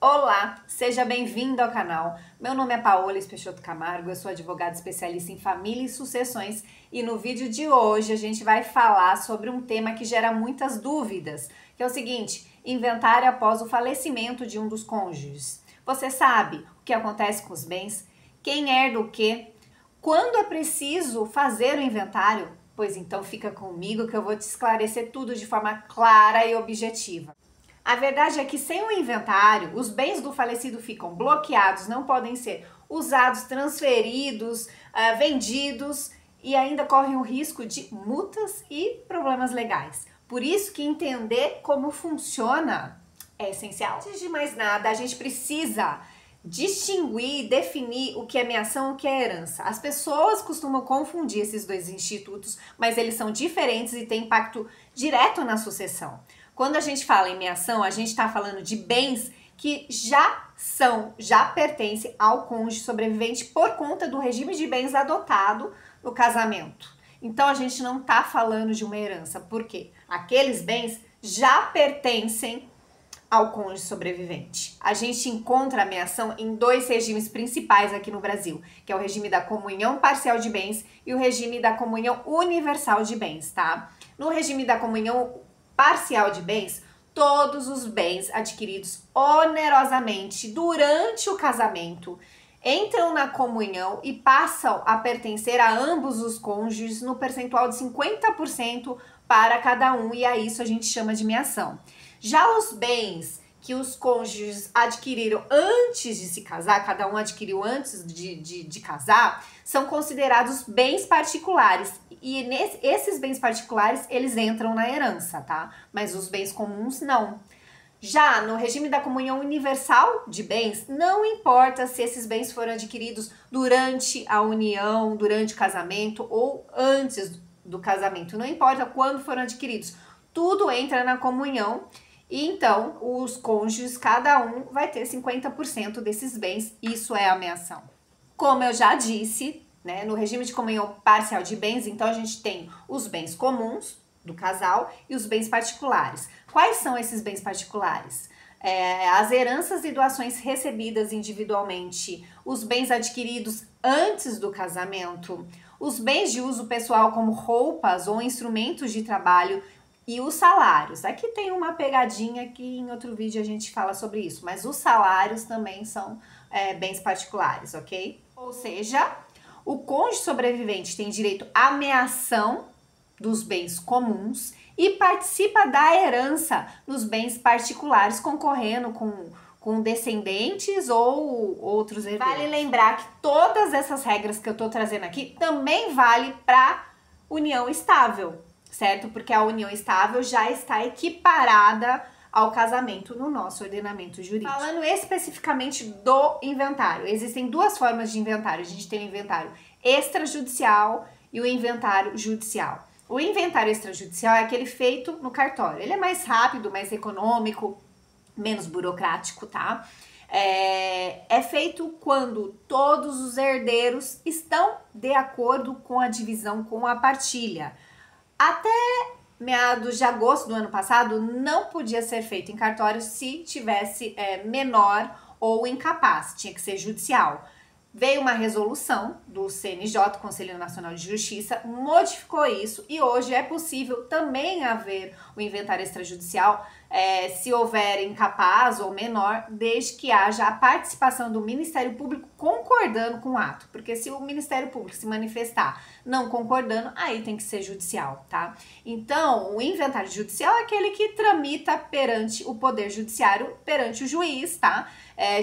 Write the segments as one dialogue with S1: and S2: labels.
S1: Olá, seja bem-vindo ao canal. Meu nome é Paola Peixoto Camargo, eu sou advogada especialista em família e sucessões e no vídeo de hoje a gente vai falar sobre um tema que gera muitas dúvidas, que é o seguinte: inventário após o falecimento de um dos cônjuges. Você sabe o que acontece com os bens? Quem herda o quê? Quando é preciso fazer o inventário? Pois então fica comigo que eu vou te esclarecer tudo de forma clara e objetiva. A verdade é que sem o inventário, os bens do falecido ficam bloqueados, não podem ser usados, transferidos, vendidos e ainda correm o risco de multas e problemas legais. Por isso que entender como funciona é essencial. Antes de mais nada, a gente precisa distinguir, definir o que é meação e o que é herança. As pessoas costumam confundir esses dois institutos, mas eles são diferentes e têm impacto direto na sucessão. Quando a gente fala em meação, a gente está falando de bens que já pertencem ao cônjuge sobrevivente por conta do regime de bens adotado no casamento. Então a gente não está falando de uma herança, porque aqueles bens já pertencem ao cônjuge sobrevivente. A gente encontra a meação em dois regimes principais aqui no Brasil, que é o regime da comunhão parcial de bens e o regime da comunhão universal de bens, tá? No regime da comunhão parcial de bens, todos os bens adquiridos onerosamente durante o casamento entram na comunhão e passam a pertencer a ambos os cônjuges no percentual de 50% para cada um, e a isso a gente chama de meação. Já os bens que os cônjuges adquiriram antes de se casar, cada um adquiriu antes de casar, são considerados bens particulares. E esses bens particulares, eles entram na herança, tá? Mas os bens comuns, não. Já no regime da comunhão universal de bens, não importa se esses bens foram adquiridos durante a união, durante o casamento ou antes do casamento. Não importa quando foram adquiridos. Tudo entra na comunhão. E então, os cônjuges, cada um vai ter 50% desses bens, isso é a meação. Como eu já disse, né, no regime de comunhão parcial de bens, então a gente tem os bens comuns do casal e os bens particulares. Quais são esses bens particulares? As heranças e doações recebidas individualmente, os bens adquiridos antes do casamento, os bens de uso pessoal como roupas ou instrumentos de trabalho, e os salários. Aqui tem uma pegadinha que em outro vídeo a gente fala sobre isso, mas os salários também são bens particulares, ok? Ou seja, o cônjuge sobrevivente tem direito à meação dos bens comuns e participa da herança nos bens particulares, concorrendo com descendentes ou outros herdeiros. Vale lembrar que todas essas regras que eu tô trazendo aqui também vale para união estável, certo? Porque a união estável já está equiparada ao casamento no nosso ordenamento jurídico. Falando especificamente do inventário, existem duas formas de inventário. A gente tem o inventário extrajudicial e o inventário judicial. O inventário extrajudicial é aquele feito no cartório. Ele é mais rápido, mais econômico, menos burocrático, tá? É feito quando todos os herdeiros estão de acordo com a divisão, com a partilha. Até meados de agosto do ano passado, não podia ser feito em cartório se tivesse menor ou incapaz, tinha que ser judicial. Veio uma resolução do CNJ, Conselho Nacional de Justiça, modificou isso e hoje é possível também haver o inventário extrajudicial se houver incapaz ou menor, desde que haja a participação do Ministério Público concordando com o ato. Porque se o Ministério Público se manifestar não concordando, aí tem que ser judicial, tá? Então, o inventário judicial é aquele que tramita perante o Poder Judiciário, perante o juiz, tá?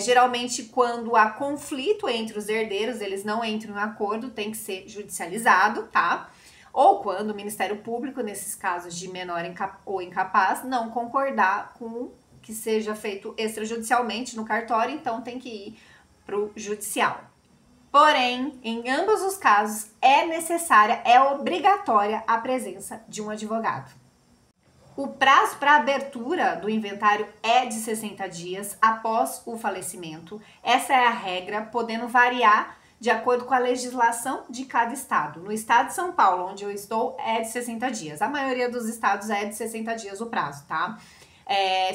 S1: Geralmente, quando há conflito entre os herdeiros, eles não entram em acordo, tem que ser judicializado, tá? Ou quando o Ministério Público, nesses casos de menor ou incapaz, não concordar com que seja feito extrajudicialmente no cartório, então tem que ir para o judicial. Porém, em ambos os casos, é obrigatória a presença de um advogado. O prazo para abertura do inventário é de 60 dias após o falecimento. Essa é a regra, podendo variar de acordo com a legislação de cada estado. No estado de São Paulo, onde eu estou, é de 60 dias. A maioria dos estados é de 60 dias o prazo, tá?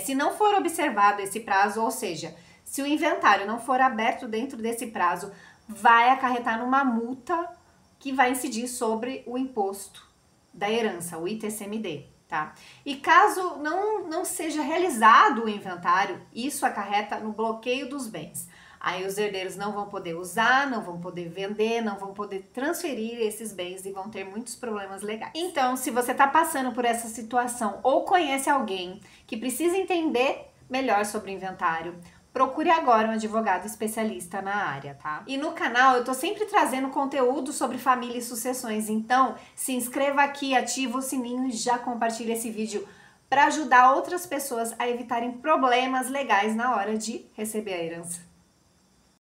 S1: Se não for observado esse prazo, ou seja, Se o inventário não for aberto dentro desse prazo, vai acarretar numa multa que vai incidir sobre o imposto da herança, o ITCMD, tá? E caso não seja realizado o inventário, isso acarreta no bloqueio dos bens. Aí os herdeiros não vão poder usar, não vão poder vender, não vão poder transferir esses bens e vão ter muitos problemas legais. Então, se você está passando por essa situação ou conhece alguém que precisa entender melhor sobre o inventário, procure agora um advogado especialista na área, tá? E no canal eu tô sempre trazendo conteúdo sobre família e sucessões, então se inscreva aqui, ativa o sininho e já compartilha esse vídeo para ajudar outras pessoas a evitarem problemas legais na hora de receber a herança.